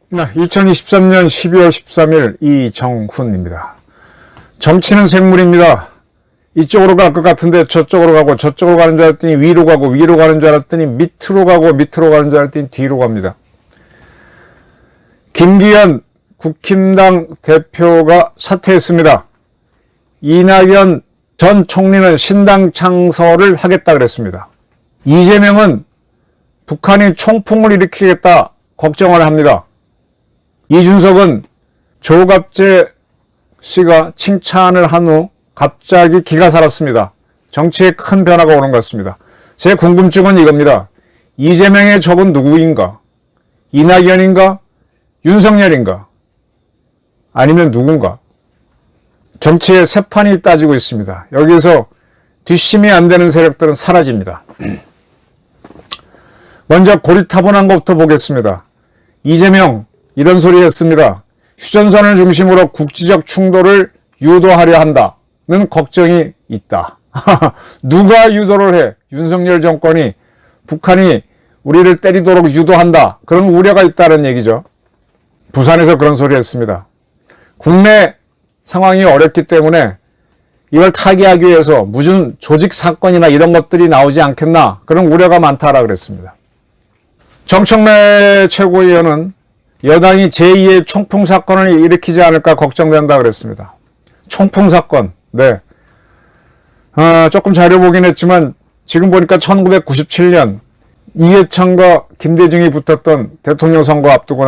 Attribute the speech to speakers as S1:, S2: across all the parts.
S1: 네, 2023년 12월 13일 이정훈입니다. 정치는 생물입니다. 이쪽으로 갈 것 같은데 저쪽으로 가고, 저쪽으로 가는 줄 알았더니 위로 가고, 위로 가는 줄 알았더니 밑으로 가고, 밑으로 가는 줄 알았더니 뒤로 갑니다. 김기현 국힘당 대표가 사퇴했습니다. 이낙연 전 총리는 신당 창설을 하겠다 그랬습니다. 이재명은 북한이 총풍을 일으키겠다 걱정을 합니다. 이준석은 조갑재 씨가 칭찬을 한 후 갑자기 기가 살았습니다. 정치에 큰 변화가 오는 것 같습니다. 제 궁금증은 이겁니다. 이재명의 적은 누구인가? 이낙연인가? 윤석열인가? 아니면 누군가? 정치에 새 판이 따지고 있습니다. 여기서 뒷심이 안 되는 세력들은 사라집니다. 먼저 고리타분한 것부터 보겠습니다. 이재명 이런 소리 했습니다. 휴전선을 중심으로 국지적 충돌을 유도하려 한다는 걱정이 있다. 누가 유도를 해? 윤석열 정권이 북한이 우리를 때리도록 유도한다. 그런 우려가 있다는 얘기죠. 부산에서 그런 소리 했습니다. 국내 상황이 어렵기 때문에 이걸 타개하기 위해서 무슨 조직 사건이나 이런 것들이 나오지 않겠나. 그런 우려가 많다라 그랬습니다. 정청래 최고위원은 여당이 제2의 총풍 사건을 일으키지 않을까 걱정된다 그랬습니다. 총풍 사건, 네. 조금 자료 보긴 했지만 지금 보니까 1997년 이해창과 김대중이 붙었던 대통령 선거 앞두고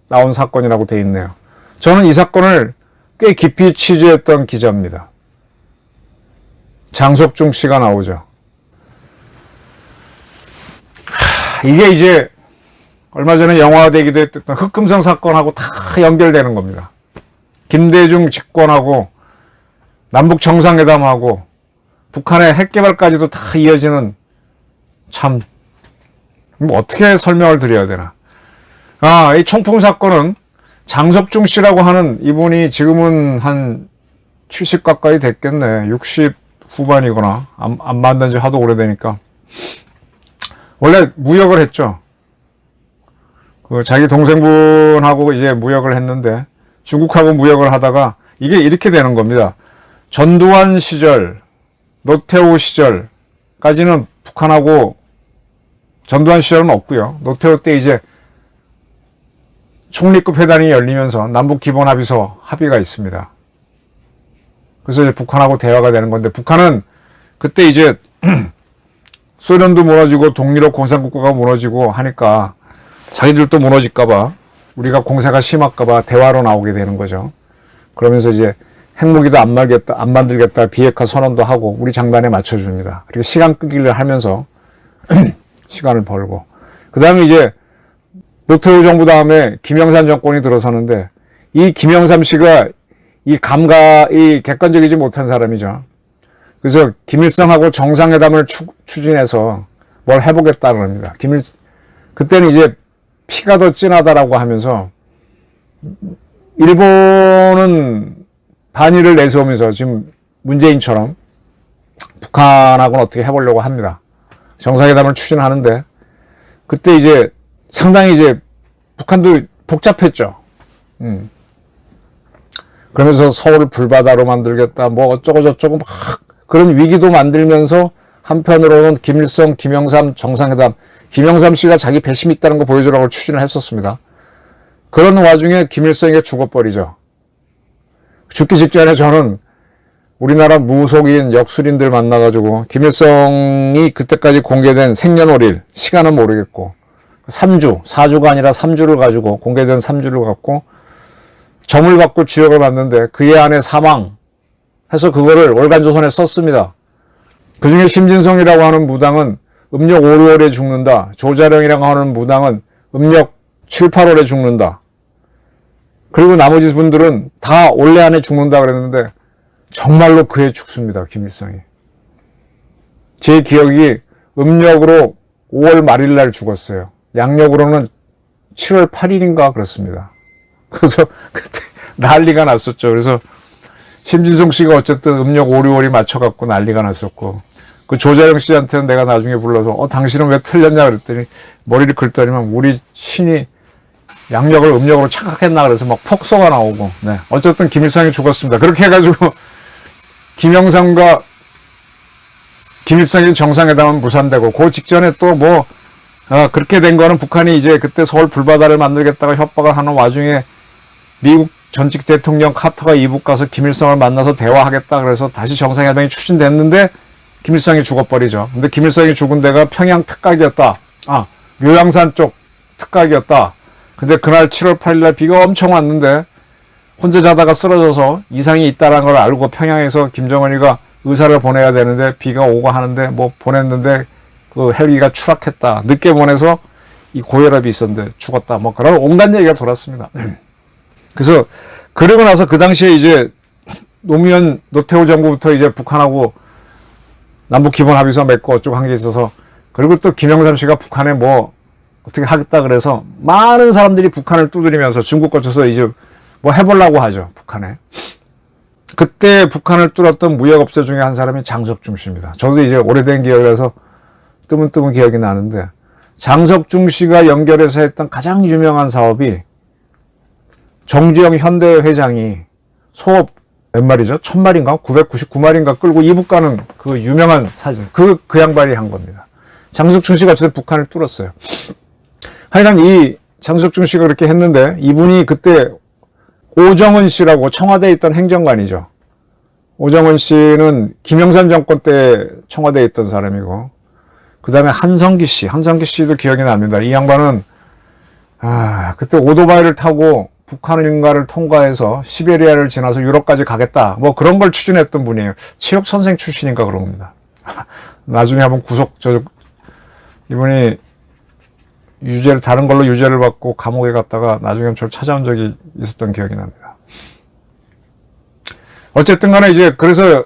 S1: 나온 사건이라고 돼 있네요. 저는 이 사건을 꽤 깊이 취재했던 기자입니다. 장석중 씨가 나오죠. 이게 이제 얼마 전에 영화되기도 했던 흑금성 사건하고 다 연결되는 겁니다. 김대중 집권하고 남북 정상회담하고 북한의 핵개발까지도 다 이어지는 참 뭐 어떻게 설명을 드려야 되나. 이 총풍 사건은 장석중 씨라고 하는 이분이 지금은 한 70 가까이 됐겠네. 60 후반이거나 안 만난 지 하도 오래되니까. 원래 무역을 했죠. 자기 동생분하고 이제 무역을 했는데 중국하고 무역을 하다가 이게 이렇게 되는 겁니다. 전두환 시절, 노태우 시절까지는 북한하고 전두환 시절은 없고요. 노태우 때 이제 총리급 회담이 열리면서 남북 기본 합의서 합의가 있습니다. 그래서 이제 북한하고 대화가 되는 건데 북한은 그때 이제 소련도 무너지고 독립 공산국가가 무너지고 하니까 자기들도 무너질까봐 우리가 공세가 심할까봐 대화로 나오게 되는 거죠. 그러면서 이제 핵무기도 안 만들겠다 비핵화 선언도 하고 우리 장단에 맞춰줍니다. 그리고 시간 끄기를 하면서 시간을 벌고 그 다음에 이제 노태우 정부 다음에 김영삼 정권이 들어서는데 이 김영삼 씨가 이 객관적이지 못한 사람이죠. 그래서 김일성하고 정상회담을 추진해서 뭘 해보겠다는 겁니다. 그때는 이제 피가 더 진하다라고 하면서 일본은 반일을 내세우면서 지금 문재인처럼 북한하고는 어떻게 해보려고 합니다. 정상회담을 추진하는데 그때 이제 상당히 이제 북한도 복잡했죠. 그러면서 서울을 불바다로 만들겠다 뭐 어쩌고 저쩌고 막 그런 위기도 만들면서 한편으로는 김일성, 김영삼 정상회담 김영삼 씨가 자기 배심이 있다는 거 보여주라고 추진을 했었습니다. 그런 와중에 김일성이 죽어버리죠. 죽기 직전에 저는 우리나라 무속인 역술인들 만나가지고 김일성이 그때까지 공개된 생년월일 시간은 모르겠고 3주, 4주가 아니라 3주를 가지고 공개된 3주를 갖고 점을 받고 주역을 받는데 그의 아내 사망해서 그거를 월간조선에 썼습니다. 그중에 심진성이라고 하는 무당은 음력 5, 6월에 죽는다. 조자령이라고 하는 무당은 음력 7, 8월에 죽는다. 그리고 나머지 분들은 다 올해 안에 죽는다 그랬는데 정말로 그해 죽습니다. 김일성이. 제 기억이 음력으로 5월 말일 날 죽었어요. 양력으로는 7월 8일인가 그렇습니다. 그래서 그때 난리가 났었죠. 그래서 심진성 씨가 어쨌든 음력 오리오리 맞춰갖고 난리가 났었고, 그 조자영 씨한테는 내가 나중에 불러서 당신은 왜 틀렸냐 그랬더니 머리를 긁더니만 우리 신이 양력을 음력으로 착각했나 그래서 막 폭소가 나오고, 네. 어쨌든 김일성이 죽었습니다. 그렇게 해가지고 김영삼과 김일성의 정상회담은 무산되고, 그 직전에 또 뭐 그렇게 된 거는 북한이 이제 그때 서울 불바다를 만들겠다가 협박을 하는 와중에 미국 전직 대통령 카터가 이북 가서 김일성을 만나서 대화하겠다 그래서 다시 정상회담이 추진됐는데 김일성이 죽어버리죠. 근데 김일성이 죽은 데가 평양 특각이었다. 묘양산 쪽 특각이었다. 근데 그날 7월 8일 날 비가 엄청 왔는데 혼자 자다가 쓰러져서 이상이 있다는 걸 알고 평양에서 김정은이가 의사를 보내야 되는데 비가 오고 하는데 뭐 보냈는데 그 헬기가 추락했다. 늦게 보내서 이 고혈압이 있었는데 죽었다. 뭐 그런 온갖 얘기가 돌았습니다. 그래서 그러고 나서 그 당시에 이제 노무현 노태우 정부부터 이제 북한하고 남북 기본 합의서 맺고 어쩌고 한 게 있어서, 그리고 또 김영삼 씨가 북한에 뭐 어떻게 하겠다 그래서 많은 사람들이 북한을 두드리면서 중국 거쳐서 이제 뭐 해보려고 하죠, 북한에. 그때 북한을 뚫었던 무역업체 중에 한 사람이 장석중 씨입니다. 저도 이제 오래된 기억이라서 뜨문뜨문 기억이 나는데, 장석중 씨가 연결해서 했던 가장 유명한 사업이 정주영 현대 회장이 소업 몇 마리죠? 1000마리인가? 999마리인가 끌고 이북 가는 그 유명한 사진. 그 양반이 한 겁니다. 장석중 씨가 어쨌든 북한을 뚫었어요. 하여간 이 장석중 씨가 그렇게 했는데, 이분이 그때 오정은 씨라고 청와대에 있던 행정관이죠. 오정은 씨는 김영삼 정권 때 청와대에 있던 사람이고, 그 다음에 한성기 씨도 기억이 납니다. 이 양반은, 그때 오토바이를 타고 북한인가를 통과해서 시베리아를 지나서 유럽까지 가겠다. 뭐 그런 걸 추진했던 분이에요. 체육 선생 출신인가 그런 겁니다. 나중에 한번 이분이 다른 걸로 유죄를 받고 감옥에 갔다가 나중에 저를 찾아온 적이 있었던 기억이 납니다. 어쨌든 간에 이제 그래서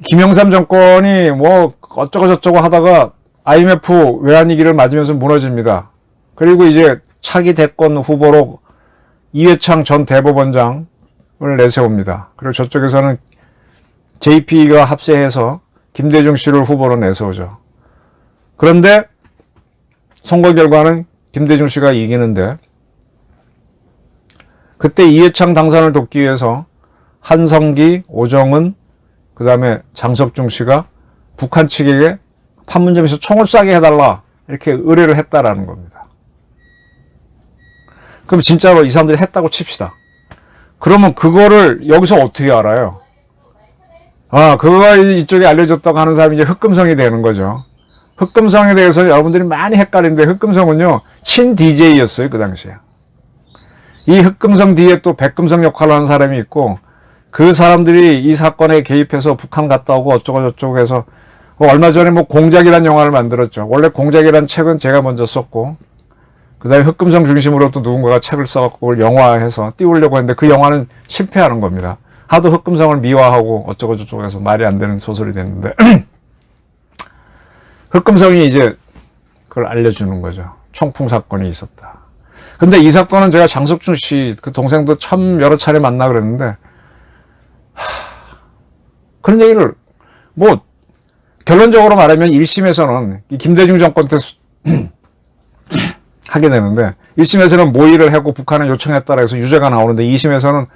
S1: 김영삼 정권이 뭐 어쩌고저쩌고 하다가 IMF 외환위기를 맞으면서 무너집니다. 그리고 이제 차기 대권 후보로 이회창 전 대법원장을 내세웁니다. 그리고 저쪽에서는 JP가 합세해서 김대중 씨를 후보로 내세우죠. 그런데 선거 결과는 김대중 씨가 이기는데, 그때 이회창 당선을 돕기 위해서 한성기, 오정은, 그 다음에 장석중 씨가 북한 측에게 판문점에서 총을 쏴게 해달라 이렇게 의뢰를 했다라는 겁니다. 그럼 진짜로 이 사람들이 했다고 칩시다. 그러면 그거를 여기서 어떻게 알아요? 그거가 이쪽에 알려졌다고 하는 사람이 이제 흑금성이 되는 거죠. 흑금성에 대해서 여러분들이 많이 헷갈리는데, 흑금성은요, 친 DJ였어요, 그 당시에. 이 흑금성 뒤에 또 백금성 역할을 하는 사람이 있고, 그 사람들이 이 사건에 개입해서 북한 갔다 오고 어쩌고저쩌고 해서, 얼마 전에 뭐 공작이라는 영화를 만들었죠. 원래 공작이라는 책은 제가 먼저 썼고, 그 다음에 흑금성 중심으로 또 누군가가 책을 써갖고 그걸 영화해서 띄우려고 했는데 그 영화는 실패하는 겁니다. 하도 흑금성을 미화하고 어쩌고저쩌고 해서 말이 안 되는 소설이 됐는데, 흑금성이 이제 그걸 알려주는 거죠. 총풍 사건이 있었다. 근데 이 사건은 제가 장석준 씨, 그 동생도 참 여러 차례 만나 그랬는데, 그런 얘기를, 뭐, 결론적으로 말하면 1심에서는 이 김대중 정권 때 하게 되는데, 1심에서는 모의를 하고 북한을 요청했다라 해서 유죄가 나오는데, 2심에서는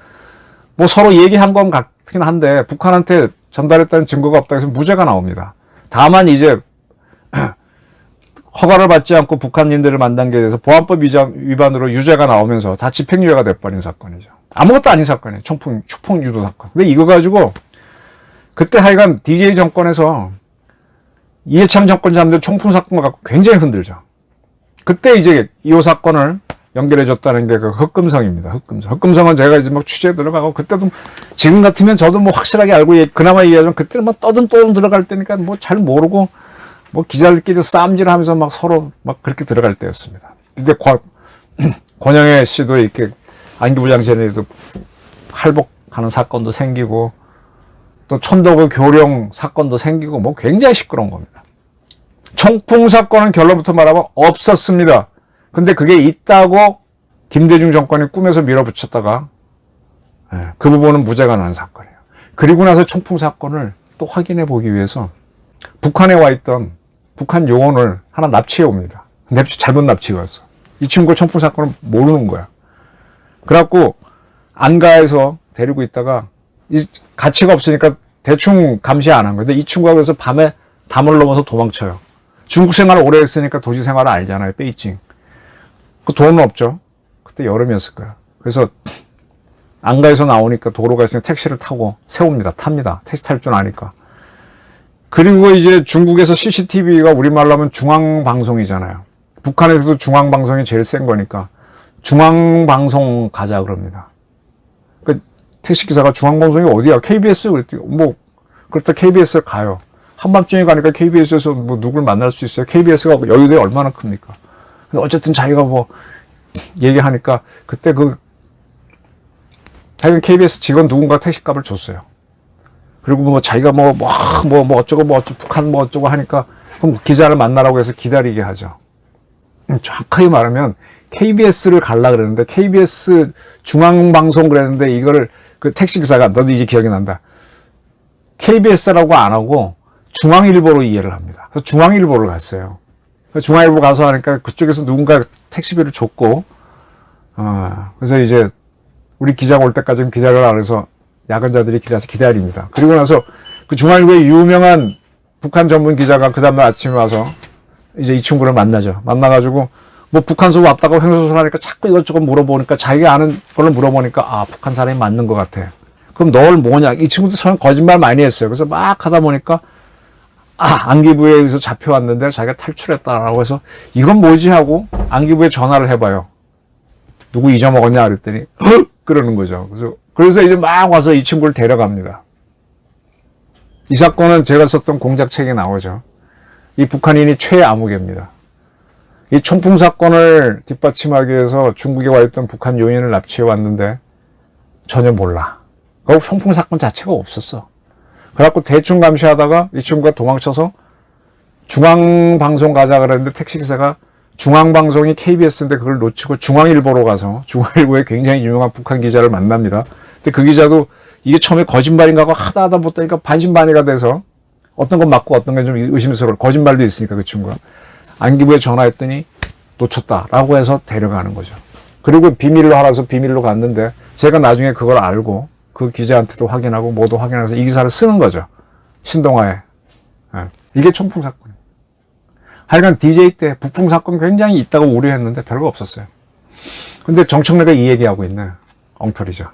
S1: 뭐 서로 얘기한 건 같긴 한데 북한한테 전달했다는 증거가 없다 해서 무죄가 나옵니다. 다만 이제 허가를 받지 않고 북한인들을 만난 게 대해서 보안법 위반으로 유죄가 나오면서 다 집행유예가 돼버린 사건이죠. 아무것도 아닌 사건이에요. 축풍 유도 사건. 근데 이거 가지고 그때 하여간 DJ 정권에서 이해창 정권 사람들 총풍 사건 갖고 굉장히 흔들죠. 그때 이제 이 사건을 연결해줬다는 게 그 흑금성입니다. 흑금성은 제가 이제 막 취재에 들어가고, 그때도 지금 같으면 저도 뭐 확실하게 알고 그나마 얘기하지만 그때는 막 떠든 들어갈 때니까 뭐 잘 모르고 뭐 기자들끼리 싸움질 하면서 막 서로 막 그렇게 들어갈 때였습니다. 근데 권영애 씨도 이렇게 안기부장실에도 할복하는 사건도 생기고, 또 천도구 교령 사건도 생기고, 뭐 굉장히 시끄러운 겁니다. 총풍 사건은 결론부터 말하면 없었습니다. 근데 그게 있다고 김대중 정권이 꿈에서 밀어붙였다가 예, 그 부분은 무죄가 나는 사건이에요. 그리고 나서 총풍 사건을 또 확인해 보기 위해서 북한에 와 있던 북한 요원을 하나 납치해 옵니다. 잘못 납치해 왔어. 이 친구가 총풍 사건을 모르는 거야. 그래갖고 안가에서 데리고 있다가 가치가 없으니까 대충 감시 안 한 거예요. 근데 이 친구가 그래서 밤에 담을 넘어서 도망쳐요. 중국 생활을 오래 했으니까 도시 생활을 알잖아요. 베이징. 그 돈은 없죠. 그때 여름이었을 거야. 그래서 안가에서 나오니까 도로가 있으니까 택시를 타고 세웁니다. 탑니다. 택시 탈 줄 아니까. 그리고 이제 중국에서 CCTV가 우리말로 하면 중앙방송이잖아요. 북한에서도 중앙방송이 제일 센 거니까 중앙방송 가자 그럽니다. 그 택시기사가 중앙방송이 어디야? KBS? 그랬더니 그렇다 KBS를 가요. 한밤중에 가니까 KBS에서 누굴 만날 수 있어요? KBS가 여의도에 얼마나 큽니까? 근데 어쨌든 자기가 얘기하니까 그때 자기는 KBS 직원 누군가 택시값을 줬어요. 그리고 자기가 어쩌고 북한 어쩌고 하니까 그럼 기자를 만나라고 해서 기다리게 하죠. 정확하게 말하면 KBS를 갈라 그랬는데 KBS 중앙방송 그랬는데 이거를 그 택시기사가 너도 이제 기억이 난다. KBS라고 안 하고 중앙일보로 이해를 합니다. 그래서 중앙일보를 갔어요. 중앙일보 가서 하니까 그쪽에서 누군가 택시비를 줬고 그래서 이제 우리 기자가 올 때까지 기다려라 그래서 야근자들이 길에서 기다립니다. 그리고 나서 그 중앙일보의 유명한 북한 전문 기자가 그 다음날 아침에 와서 이제 이 친구를 만나죠. 만나가지고 북한서 왔다고 횡설수설 하니까 자꾸 이것저것 물어보니까 자기가 아는 걸로 물어보니까 북한 사람이 맞는 것 같아. 그럼 널 뭐냐? 이 친구도 처음 거짓말 많이 했어요. 그래서 막 하다 보니까 안기부에 의해서 잡혀왔는데 자기가 탈출했다라고 해서 이건 뭐지 하고 안기부에 전화를 해봐요. 누구 잊어먹었냐 그랬더니 그러는 거죠. 그래서 이제 막 와서 이 친구를 데려갑니다. 이 사건은 제가 썼던 공작책에 나오죠. 이 북한인이 최암흑입니다. 이 총풍 사건을 뒷받침하기 위해서 중국에 와 있던 북한 요인을 납치해 왔는데 전혀 몰라. 그 총풍 사건 자체가 없었어. 그래갖고 대충 감시하다가 이 친구가 도망쳐서 중앙방송 가자 그랬는데 택시기사가 중앙방송이 KBS인데 그걸 놓치고 중앙일보로 가서 중앙일보에 굉장히 유명한 북한 기자를 만납니다. 근데 그 기자도 이게 처음에 거짓말인가 하고 하다 보니까 반신반의가 돼서 어떤 건 맞고 어떤 건 좀 의심스러워. 거짓말도 있으니까 그 친구가. 안기부에 전화했더니 놓쳤다라고 해서 데려가는 거죠. 그리고 비밀로 하라서 비밀로 갔는데 제가 나중에 그걸 알고 그 기자한테도 확인하고 모두 확인해서 이 기사를 쓰는 거죠. 신동아에. 이게 총풍 사건이에요. 하여간 DJ 때 북풍 사건 굉장히 있다고 우려했는데 별거 없었어요. 근데 정청래가 이 얘기하고 있네. 엉터리죠.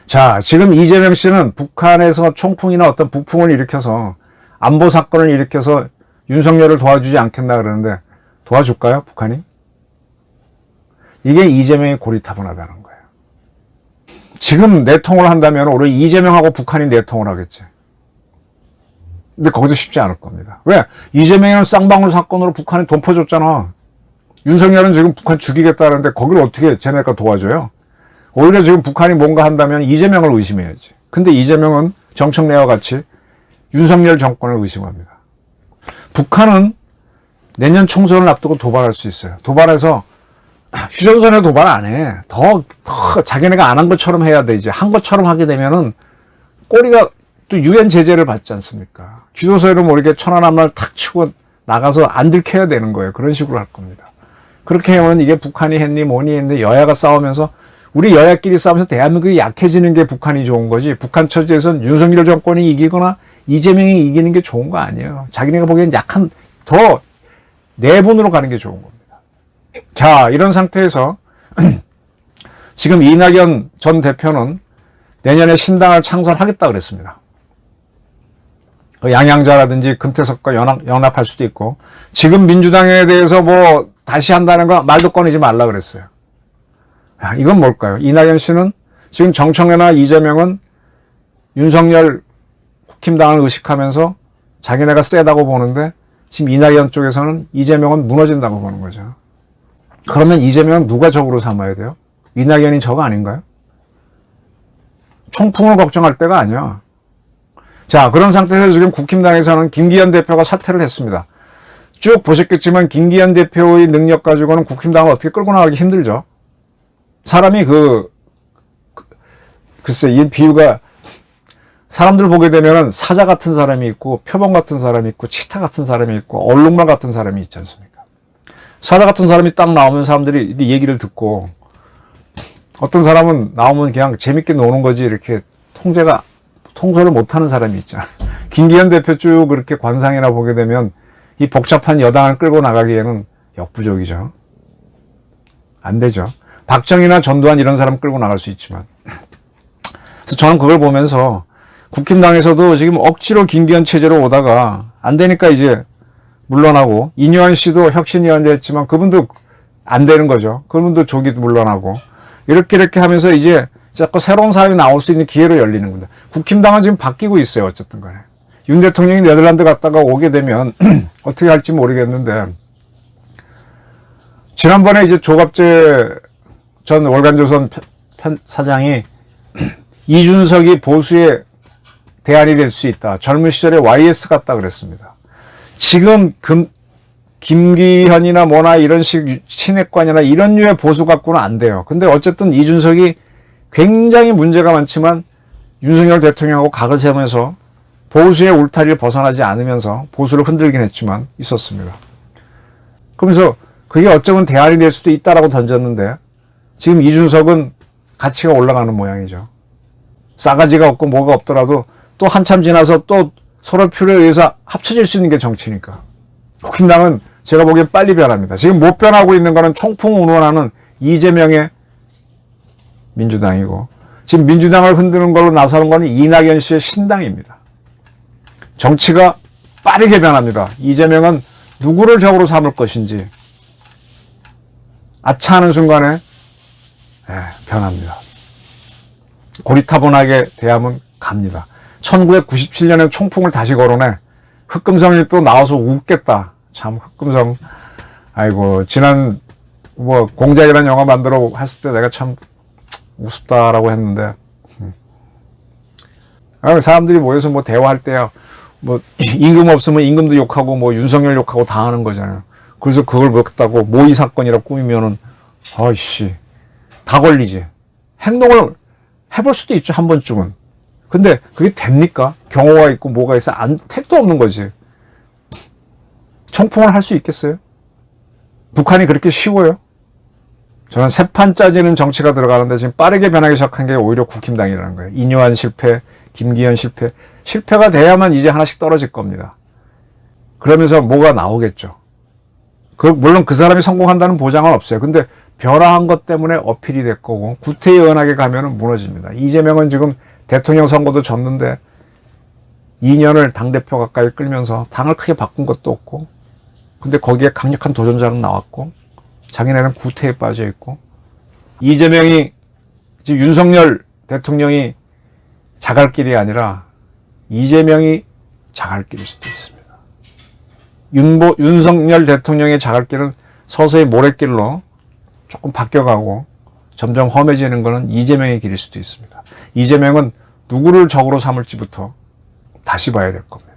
S1: 자, 지금 이재명 씨는 북한에서 총풍이나 어떤 북풍을 일으켜서 안보 사건을 일으켜서 윤석열을 도와주지 않겠나 그러는데 도와줄까요, 북한이? 이게 이재명의 고리타분하다는 거예요. 지금 내통을 한다면 오히려 이재명하고 북한이 내통을 하겠지. 근데 거기도 쉽지 않을 겁니다. 왜? 이재명은 쌍방울 사건으로 북한에 돈 퍼줬잖아. 윤석열은 지금 북한 죽이겠다는데 거기를 어떻게 쟤네가 도와줘요? 오히려 지금 북한이 뭔가 한다면 이재명을 의심해야지. 근데 이재명은 정청래와 같이 윤석열 정권을 의심합니다. 북한은 내년 총선을 앞두고 도발할 수 있어요. 도발해서 휴전선에 도발 안 해. 더 자기네가 안 한 것처럼 해야 되지. 한 것처럼 하게 되면은 꼬리가 또 유엔 제재를 받지 않습니까? 휴전선으로 모르게 천안함을 탁 치고 나가서 안 들켜야 되는 거예요. 그런 식으로 할 겁니다. 그렇게 하면 이게 북한이 했니 뭐니 했는데 여야가 싸우면서 우리 여야끼리 싸우면서 대한민국이 약해지는 게 북한이 좋은 거지. 북한 처지에선 윤석열 정권이 이기거나 이재명이 이기는 게 좋은 거 아니에요. 자기네가 보기엔 약한 더 내분으로 가는 게 좋은 겁니다. 자, 이런 상태에서 지금 이낙연 전 대표는 내년에 신당을 창설하겠다 그랬습니다. 양양자라든지 금태섭과 연합할 수도 있고 지금 민주당에 대해서 다시 한다는 거 말도 꺼내지 말라 그랬어요. 야, 이건 뭘까요? 이낙연 씨는 지금 정청래나 이재명은 윤석열 국힘당을 의식하면서 자기네가 세다고 보는데 지금 이낙연 쪽에서는 이재명은 무너진다고 보는 거죠. 그러면 이재명은 누가 적으로 삼아야 돼요? 이낙연이 적 아닌가요? 총풍을 걱정할 때가 아니야. 자, 그런 상태에서 지금 국힘당에서는 김기현 대표가 사퇴를 했습니다. 쭉 보셨겠지만 김기현 대표의 능력 가지고는 국힘당을 어떻게 끌고 나가기 힘들죠. 사람이 글쎄, 이 비유가 사람들 보게 되면은 사자 같은 사람이 있고 표범 같은 사람이 있고 치타 같은 사람이 있고 얼룩말 같은 사람이 있지 않습니까? 사자 같은 사람이 딱 나오면 사람들이 이 얘기를 듣고 어떤 사람은 나오면 그냥 재밌게 노는 거지 이렇게 통솔을 못하는 사람이 있잖아. 김기현 대표 쭉 그렇게 관상이나 보게 되면 이 복잡한 여당을 끌고 나가기에는 역부족이죠. 안 되죠. 박정희나 전두환 이런 사람 끌고 나갈 수 있지만. 그래서 저는 그걸 보면서 국힘당에서도 지금 억지로 김기현 체제로 오다가 안 되니까 이제 물러나고, 이뇨한 씨도 혁신위원회 했지만 그분도 안 되는 거죠. 그분도 조기 물러나고, 이렇게 하면서 이제 자꾸 새로운 사람이 나올 수 있는 기회로 열리는 겁니다. 국힘당은 지금 바뀌고 있어요. 어쨌든 간에. 윤 대통령이 네덜란드 갔다가 오게 되면 어떻게 할지 모르겠는데, 지난번에 이제 조갑재 전 월간조선 사장이 이준석이 보수의 대안이 될 수 있다. 젊은 시절에 YS 같다 그랬습니다. 지금 김기현이나 뭐나 이런 식 친핵관이나 이런 류의 보수 갖고는 안 돼요. 근데 어쨌든 이준석이 굉장히 문제가 많지만 윤석열 대통령하고 각을 세우면서 보수의 울타리를 벗어나지 않으면서 보수를 흔들긴 했지만 있었습니다. 그러면서 그게 어쩌면 대안이 될 수도 있다라고 던졌는데 지금 이준석은 가치가 올라가는 모양이죠. 싸가지가 없고 뭐가 없더라도 또 한참 지나서 또 서로 필요에 의해서 합쳐질 수 있는 게 정치니까. 국힘당은 제가 보기엔 빨리 변합니다. 지금 못 변하고 있는 거는 총풍운운하는 이재명의 민주당이고, 지금 민주당을 흔드는 걸로 나서는 거는 이낙연 씨의 신당입니다. 정치가 빠르게 변합니다. 이재명은 누구를 적으로 삼을 것인지 아차하는 순간에 변합니다. 고리타분하게 대하면 갑니다. 1997년에 총풍을 다시 거론해. 흑금성이 또 나와서 웃겠다. 참 흑금성. 아이고, 지난 공작이라는 영화 만들어 했을 때 내가 참 우습다라고 했는데, 사람들이 모여서 뭐 대화할 때야 뭐 임금 없으면 임금도 욕하고 뭐 윤석열 욕하고 다 하는 거잖아요. 그래서 그걸 먹다고 모의 사건이라 꾸미면은 아이씨 다 걸리지. 행동을 해볼 수도 있죠, 한 번쯤은. 근데 그게 됩니까? 경호가 있고 뭐가 있어 택도 없는 거지. 총풍을 할 수 있겠어요? 북한이 그렇게 쉬워요? 저는 세 판 짜지는 정치가 들어가는데 지금 빠르게 변하기 시작한 게 오히려 국힘당이라는 거예요. 이뇨한 실패, 김기현 실패. 실패가 돼야만 이제 하나씩 떨어질 겁니다. 그러면서 뭐가 나오겠죠. 물론 그 사람이 성공한다는 보장은 없어요. 근데 변화한 것 때문에 어필이 될 거고, 구태의연하게 가면은 무너집니다. 이재명은 지금 대통령 선거도 졌는데 2년을 당대표 가까이 끌면서 당을 크게 바꾼 것도 없고, 근데 거기에 강력한 도전자는 나왔고, 자기네는 구태에 빠져 있고, 이재명이 지금 윤석열 대통령이 자갈길이 아니라 이재명이 자갈길일 수도 있습니다. 윤석열 대통령의 자갈길은 서서히 모래길로 조금 바뀌어가고 점점 험해지는 것은 이재명의 길일 수도 있습니다. 이재명은 누구를 적으로 삼을지부터 다시 봐야 될 겁니다.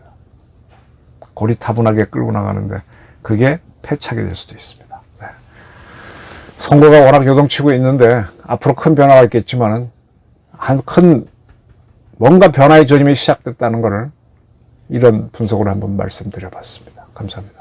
S1: 고리타분하게 끌고 나가는데 그게 패착이 될 수도 있습니다. 네. 선거가 워낙 요동치고 있는데 앞으로 큰 변화가 있겠지만은 뭔가 변화의 조짐이 시작됐다는 것을 이런 분석으로 한번 말씀드려봤습니다. 감사합니다.